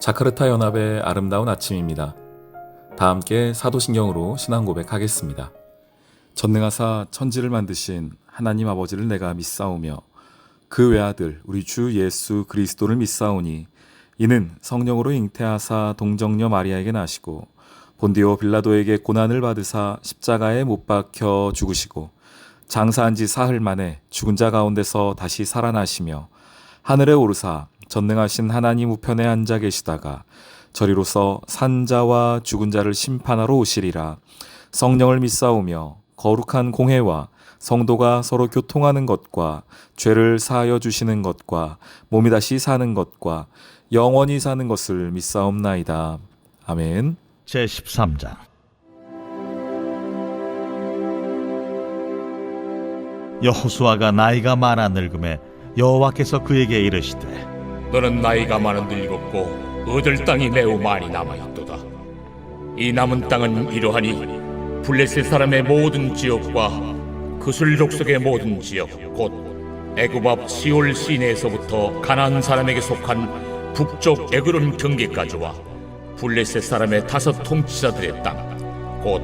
자카르타 연합의 아름다운 아침입니다. 다 함께 사도신경으로 신앙 고백하겠습니다. 전능하사 천지를 만드신 하나님 아버지를 내가 믿사오며 그 외아들 우리 주 예수 그리스도를 믿사오니 이는 성령으로 잉태하사 동정녀 마리아에게 나시고 본디오 빌라도에게 고난을 받으사 십자가에 못 박혀 죽으시고 장사한 지 사흘 만에 죽은 자 가운데서 다시 살아나시며 하늘에 오르사 전능하신 하나님 우편에 앉아 계시다가 저리로서 산자와 죽은 자를 심판하러 오시리라. 성령을 믿사오며 거룩한 공회와 성도가 서로 교통하는 것과 죄를 사하여 주시는 것과 몸이 다시 사는 것과 영원히 사는 것을 믿사옵나이다. 아멘. 제13장. 여호수아가 나이가 많아 늙음에 여호와께서 그에게 이르시되 너는 나이가 많은 늙었고 얻을 땅이 매우 많이 남아있도다. 이 남은 땅은 이러하니 블레셋 사람의 모든 지역과 그술 족속의 모든 지역 곧 애굽 앞 시올 시내에서부터 가나안 사람에게 속한 북쪽 에그론 경계까지와 블레셋 사람의 5 통치자들의 땅 곧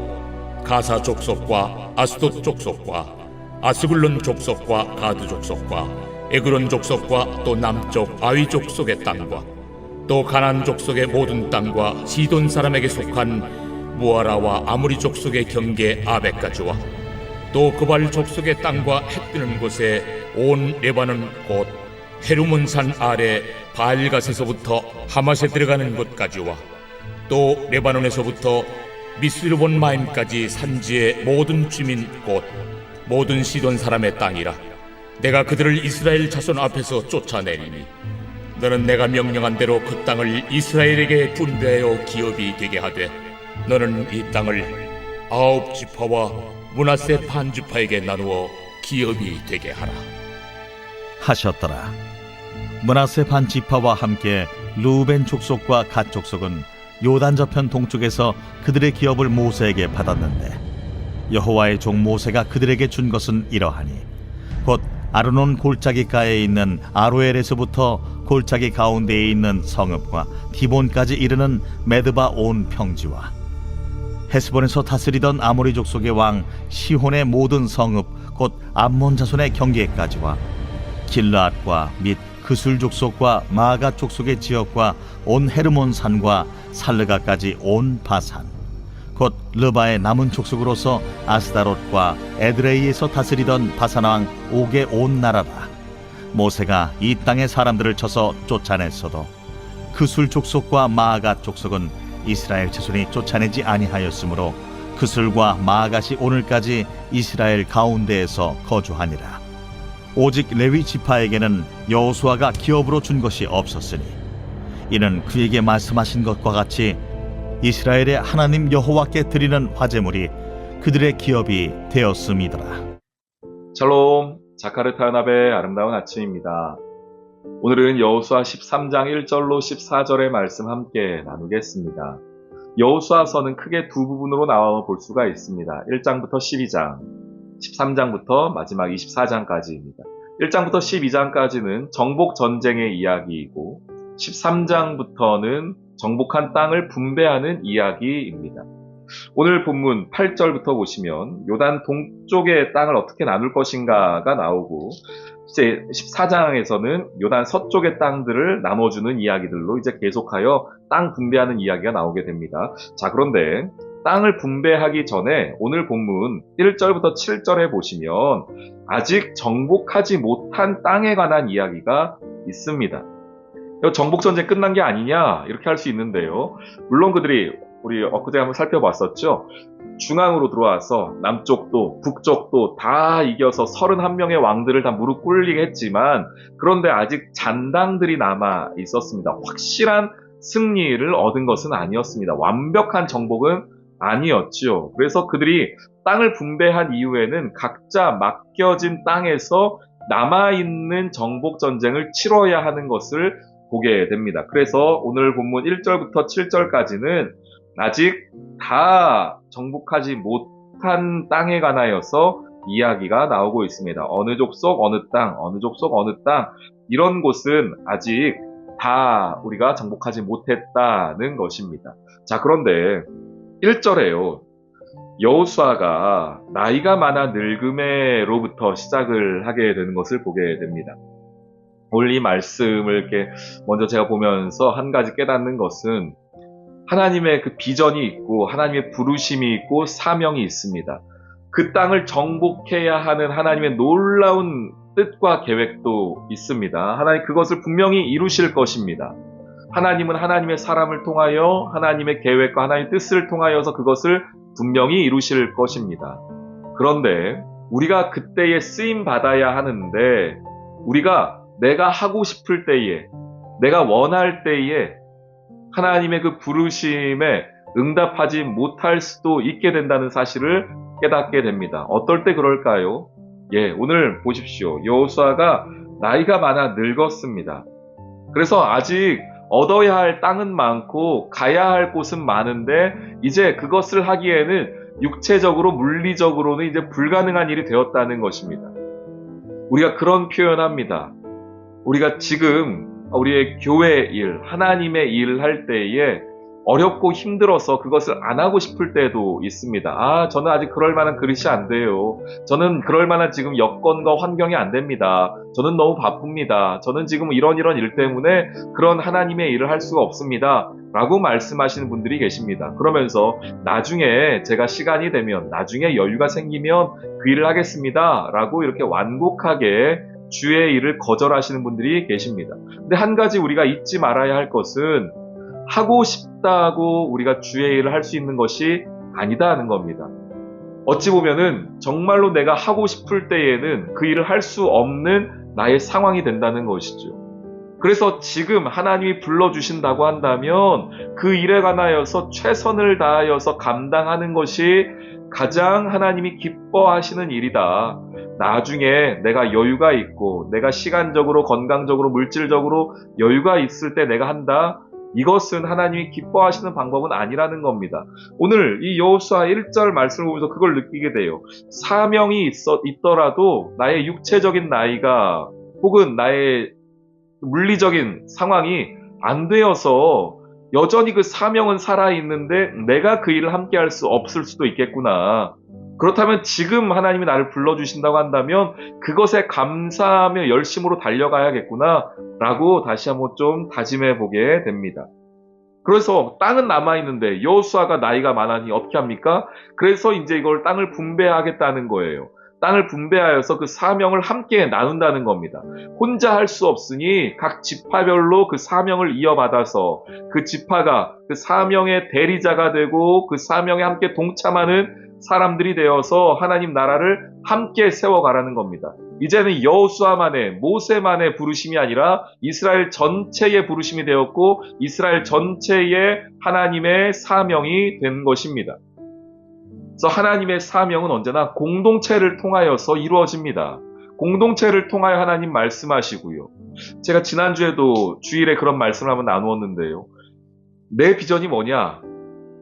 가사 족속과 아스돗 족속과 아스글론 족속과 가드 족속과 에그론 족속과 또 남쪽 아위 족속의 땅과 또 가나안 족속의 모든 땅과 시돈 사람에게 속한 무아라와 아무리 족속의 경계 아벡까지와 또 그발 족속의 땅과 해 뜨는 곳에 온 레바논 곧 헤르몬 산 아래 바알갓에서부터 하맛에 들어가는 곳까지와 또 레바논에서부터 미스르본 마임까지 산지의 모든 주민 곧 모든 시돈 사람의 땅이라. 내가 그들을 이스라엘 자손 앞에서 쫓아내리니 너는 내가 명령한 대로 그 땅을 이스라엘에게 분배하여 기업이 되게 하되 너는 이 땅을 9 지파와 므낫세 반 지파에게 나누어 기업이 되게 하라 하셨더라. 므낫세 반 지파와 함께 루벤 족속과 갓 족속은 요단 저편 동쪽에서 그들의 기업을 모세에게 받았는데 여호와의 종 모세가 그들에게 준 것은 이러하니 곧 아르논 골짜기가에 있는 아로엘에서부터 골짜기 가운데에 있는 성읍과 디본까지 이르는 메드바 온 평지와 헤스본에서 다스리던 아모리 족속의 왕 시혼의 모든 성읍 곧 암몬 자손의 경계까지와 길르앗과 및 그술 족속과 마가 족속의 지역과 온 헤르몬 산과 살르가까지 온 바산 곧 르바의 남은 족속으로서 아스다롯과 에드레이에서 다스리던 바산 왕 옥의 온 나라라. 모세가 이 땅의 사람들을 쳐서 쫓아냈어도 그술 족속과 마아갓 족속은 이스라엘 자손이 쫓아내지 아니하였으므로 그술과 마아갓이 오늘까지 이스라엘 가운데에서 거주하니라. 오직 레위 지파에게는 여호수아가 기업으로 준 것이 없었으니 이는 그에게 말씀하신 것과 같이 이스라엘의 하나님 여호와께 드리는 화제물이 그들의 기업이 되었음이더라. 샬롬, 자카르타 연합의 아름다운 아침입니다. 오늘은 여호수아 13장 1절로 14절의 말씀 함께 나누겠습니다. 여호수아서는 크게 두 부분으로 나눠 볼 수가 있습니다. 1장부터 12장, 13장부터 마지막 24장까지입니다. 1장부터 12장까지는 정복 전쟁의 이야기이고 13장부터는 정복한 땅을 분배하는 이야기입니다. 오늘 본문 8절부터 보시면 요단 동쪽의 땅을 어떻게 나눌 것인가가 나오고 이제 14장에서는 요단 서쪽의 땅들을 나눠주는 이야기들로 이제 계속하여 땅 분배하는 이야기가 나오게 됩니다. 자, 그런데 땅을 분배하기 전에 오늘 본문 1절부터 7절에 보시면 아직 정복하지 못한 땅에 관한 이야기가 있습니다. 정복전쟁 끝난 게 아니냐 이렇게 할 수 있는데요. 물론 그들이 우리 엊그제 한번 살펴봤었죠. 중앙으로 들어와서 남쪽도 북쪽도 다 이겨서 31명의 왕들을 다 무릎 꿇리게 했지만 그런데 아직 잔당들이 남아 있었습니다. 확실한 승리를 얻은 것은 아니었습니다. 완벽한 정복은 아니었죠. 그래서 그들이 땅을 분배한 이후에는 각자 맡겨진 땅에서 남아있는 정복전쟁을 치러야 하는 것을 보게 됩니다. 그래서 오늘 본문 1절부터 7절까지는 아직 다 정복하지 못한 땅에 관하여서 이야기가 나오고 있습니다. 어느 족속, 어느 땅, 어느 족속, 어느 땅 이런 곳은 아직 다 우리가 정복하지 못했다는 것입니다. 자, 그런데 1절에요. 여호수아가 나이가 많아 늙음에로부터 시작을 하게 되는 것을 보게 됩니다. 오늘 이 말씀을 이렇게 먼저 제가 보면서 한 가지 깨닫는 것은 하나님의 그 비전이 있고 하나님의 부르심이 있고 사명이 있습니다. 그 땅을 정복해야 하는 하나님의 놀라운 뜻과 계획도 있습니다. 하나님 그것을 분명히 이루실 것입니다. 하나님은 하나님의 사람을 통하여 하나님의 계획과 하나님의 뜻을 통하여서 그것을 분명히 이루실 것입니다. 그런데 우리가 그때에 쓰임 받아야 하는데 우리가 내가 하고 싶을 때에 내가 원할 때에 하나님의 그 부르심에 응답하지 못할 수도 있게 된다는 사실을 깨닫게 됩니다. 어떨 때 그럴까요? 오늘 보십시오. 여호수아가 나이가 많아 늙었습니다. 그래서 아직 얻어야 할 땅은 많고 가야 할 곳은 많은데 이제 그것을 하기에는 육체적으로 물리적으로는 이제 불가능한 일이 되었다는 것입니다. 우리가 그런 표현합니다. 우리가 지금 우리의 교회 일, 하나님의 일을 할 때에 어렵고 힘들어서 그것을 안 하고 싶을 때도 있습니다. 저는 아직 그럴 만한 그릇이 안 돼요. 저는 그럴 만한 지금 여건과 환경이 안 됩니다. 저는 너무 바쁩니다. 저는 지금 이런 일 때문에 그런 하나님의 일을 할 수가 없습니다. 라고 말씀하시는 분들이 계십니다. 그러면서 나중에 제가 시간이 되면, 나중에 여유가 생기면 그 일을 하겠습니다. 라고 이렇게 완곡하게 주의 일을 거절하시는 분들이 계십니다. 근데 한 가지 우리가 잊지 말아야 할 것은 하고 싶다고 우리가 주의 일을 할 수 있는 것이 아니다는 겁니다. 어찌 보면은 정말로 내가 하고 싶을 때에는 그 일을 할 수 없는 나의 상황이 된다는 것이죠. 그래서 지금 하나님이 불러주신다고 한다면 그 일에 관하여서 최선을 다하여서 감당하는 것이 가장 하나님이 기뻐하시는 일이다. 나중에 내가 여유가 있고 내가 시간적으로, 건강적으로, 물질적으로 여유가 있을 때 내가 한다. 이것은 하나님이 기뻐하시는 방법은 아니라는 겁니다. 오늘 이 여호수아 1절 말씀을 보면서 그걸 느끼게 돼요. 사명이 있더라도 나의 육체적인 나이가 혹은 나의 물리적인 상황이 안 되어서 여전히 그 사명은 살아있는데 내가 그 일을 함께 할 수 없을 수도 있겠구나. 그렇다면 지금 하나님이 나를 불러주신다고 한다면 그것에 감사하며 열심으로 달려가야겠구나 라고 다시 한번 좀 다짐해 보게 됩니다. 그래서 땅은 남아있는데 여호수아가 나이가 많으니 어떻게 합니까? 그래서 이제 이걸 땅을 분배하겠다는 거예요. 땅을 분배하여서 그 사명을 함께 나눈다는 겁니다. 혼자 할 수 없으니 각 지파별로 그 사명을 이어받아서 그 지파가 그 사명의 대리자가 되고 그 사명에 함께 동참하는 사람들이 되어서 하나님 나라를 함께 세워가라는 겁니다. 이제는 여호수아만의, 모세만의 부르심이 아니라 이스라엘 전체의 부르심이 되었고 이스라엘 전체의 하나님의 사명이 된 것입니다. 그래서 하나님의 사명은 언제나 공동체를 통하여서 이루어집니다. 공동체를 통하여 하나님 말씀하시고요. 제가 지난주에도 주일에 그런 말씀을 한번 나누었는데요. 내 비전이 뭐냐?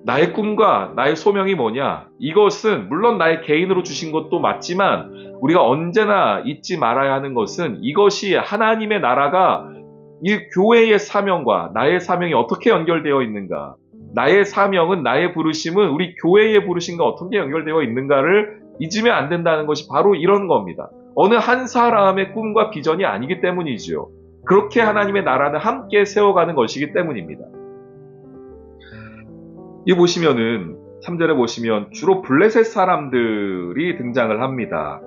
나의 꿈과 나의 소명이 뭐냐? 이것은 물론 나의 개인으로 주신 것도 맞지만 우리가 언제나 잊지 말아야 하는 것은 이것이 하나님의 나라가 이 교회의 사명과 나의 사명이 어떻게 연결되어 있는가? 나의 사명은, 나의 부르심은 우리 교회의 부르심과 어떻게 연결되어 있는가를 잊으면 안 된다는 것이 바로 이런 겁니다. 어느 한 사람의 꿈과 비전이 아니기 때문이죠. 그렇게 하나님의 나라는 함께 세워가는 것이기 때문입니다. 이 보시면은 3절에 보시면 주로 블레셋 사람들이 등장을 합니다.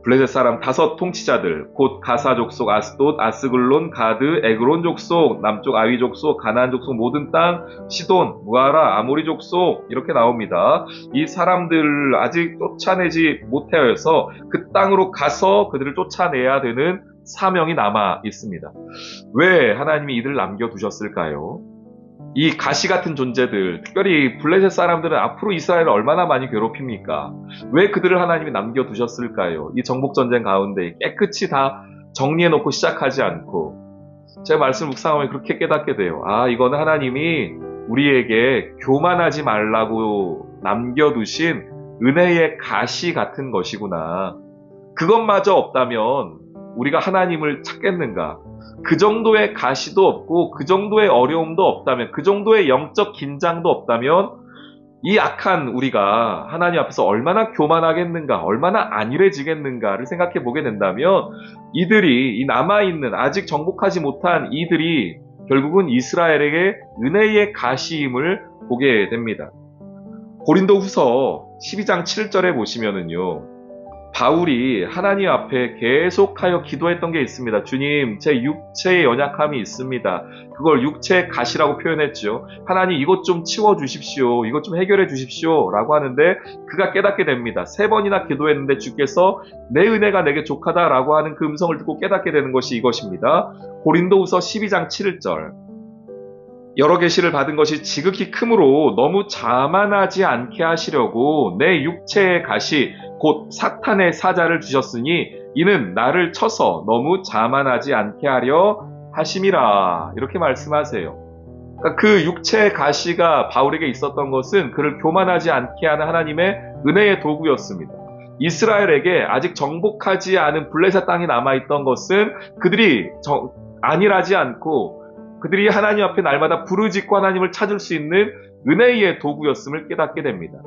블레셋 사람 5 통치자들, 곧 가사 족속, 아스돗, 아스글론, 가드, 에그론 족속, 남쪽 아위 족속, 가나안 족속 모든 땅, 시돈, 무아라, 아모리 족속 이렇게 나옵니다. 이 사람들을 아직 쫓아내지 못하여서 그 땅으로 가서 그들을 쫓아내야 되는 사명이 남아 있습니다. 왜 하나님이 이들을 남겨두셨을까요? 이 가시 같은 존재들, 특별히 블레셋 사람들은 앞으로 이스라엘을 얼마나 많이 괴롭힙니까? 왜 그들을 하나님이 남겨두셨을까요? 이 정복전쟁 가운데 깨끗이 다 정리해놓고 시작하지 않고 제가 말씀 묵상하면 그렇게 깨닫게 돼요. 이거는 하나님이 우리에게 교만하지 말라고 남겨두신 은혜의 가시 같은 것이구나. 그것마저 없다면 우리가 하나님을 찾겠는가? 그 정도의 가시도 없고 그 정도의 어려움도 없다면, 그 정도의 영적 긴장도 없다면 이 악한 우리가 하나님 앞에서 얼마나 교만하겠는가, 얼마나 안일해지겠는가를 생각해 보게 된다면 이들이, 이 남아있는 아직 정복하지 못한 이들이 결국은 이스라엘에게 은혜의 가시임을 보게 됩니다. 고린도 후서 12장 7절에 보시면은요, 바울이 하나님 앞에 계속하여 기도했던 게 있습니다. 주님, 제 육체의 연약함이 있습니다. 그걸 육체의 가시라고 표현했죠. 하나님, 이것 좀 치워주십시오. 이것 좀 해결해 주십시오. 라고 하는데 그가 깨닫게 됩니다. 3번이나 기도했는데 주께서 내 은혜가 내게 족하다라고 하는 그 음성을 듣고 깨닫게 되는 것이 이것입니다. 고린도후서 12장 7절. 여러 계시를 받은 것이 지극히 크므로 너무 자만하지 않게 하시려고 내 육체의 가시 곧 사탄의 사자를 주셨으니 이는 나를 쳐서 너무 자만하지 않게 하려 하심이라. 이렇게 말씀하세요. 그러니까 그 육체의 가시가 바울에게 있었던 것은 그를 교만하지 않게 하는 하나님의 은혜의 도구였습니다. 이스라엘에게 아직 정복하지 않은 블레셋 땅이 남아있던 것은 그들이 안일하지 않고 그들이 하나님 앞에 날마다 부르짖고 하나님을 찾을 수 있는 은혜의 도구였음을 깨닫게 됩니다.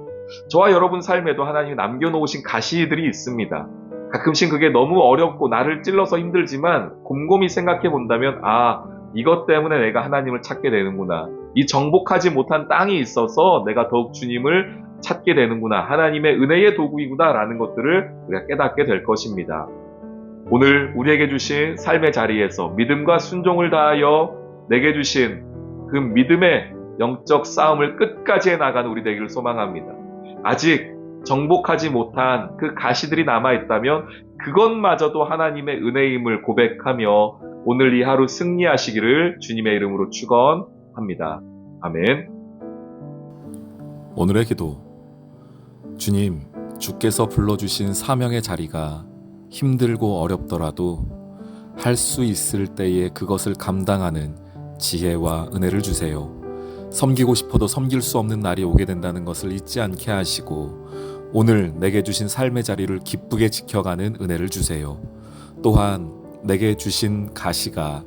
저와 여러분 삶에도 하나님이 남겨놓으신 가시들이 있습니다. 가끔씩 그게 너무 어렵고 나를 찔러서 힘들지만 곰곰이 생각해 본다면, 아, 이것 때문에 내가 하나님을 찾게 되는구나. 이 정복하지 못한 땅이 있어서 내가 더욱 주님을 찾게 되는구나. 하나님의 은혜의 도구이구나 라는 것들을 우리가 깨닫게 될 것입니다. 오늘 우리에게 주신 삶의 자리에서 믿음과 순종을 다하여 내게 주신 그 믿음의 영적 싸움을 끝까지 해나가는 우리 되기를 소망합니다. 아직 정복하지 못한 그 가시들이 남아있다면 그것마저도 하나님의 은혜임을 고백하며 오늘 이 하루 승리하시기를 주님의 이름으로 축원합니다. 아멘. 오늘의 기도. 주님, 주께서 불러주신 사명의 자리가 힘들고 어렵더라도 할 수 있을 때에 그것을 감당하는 지혜와 은혜를 주세요. 섬기고 싶어도 섬길 수 없는 날이 오게 된다는 것을 잊지 않게 하시고 오늘 내게 주신 삶의 자리를 기쁘게 지켜가는 은혜를 주세요. 또한 내게 주신 가시가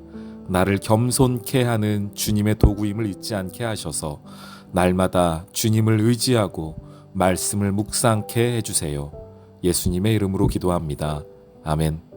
나를 겸손케 하는 주님의 도구임을 잊지 않게 하셔서 날마다 주님을 의지하고 말씀을 묵상케 해주세요. 예수님의 이름으로 기도합니다. 아멘.